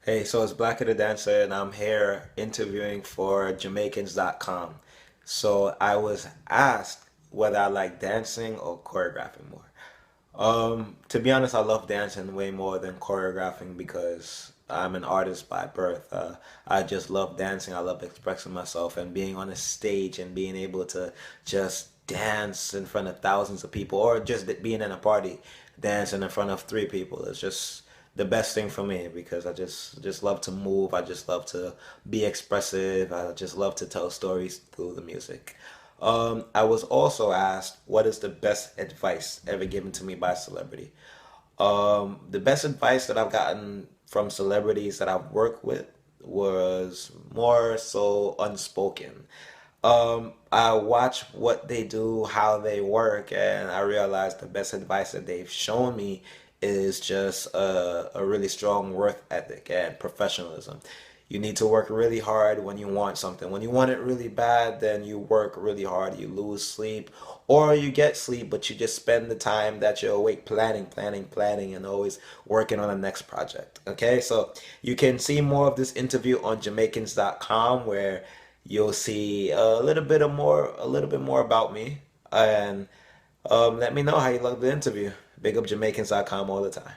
Hey, so it's Blacka Di Danca, and I'm here interviewing for Jamaicans.com. So I was asked whether I like dancing or choreographing more. To be honest, I love dancing way more than choreographing because I'm an artist by birth. I just love dancing. I love expressing myself and being on a stage and being able to just dance in front of thousands of people, or just being in a party dancing in front of three people. It's just the best thing for me because I just love to move. I just love to be expressive. I just love to tell stories through the music. I was also asked what is the best advice ever given to me by a celebrity. The best advice that I've gotten from celebrities that I've worked with was more so unspoken. I watch what they do, how they work, and I realize the best advice that they've shown me is just a really strong work ethic and professionalism. You need to work really hard when you want something. When you want it really bad, then you work really hard. You lose sleep, or you get sleep, but you just spend the time that you're awake planning, and always working on the next project. Okay, so you can see more of this interview on Jamaicans.com, where you'll see a little bit more about me, and let me know how you love the interview. Big up Jamaicans.com all the time.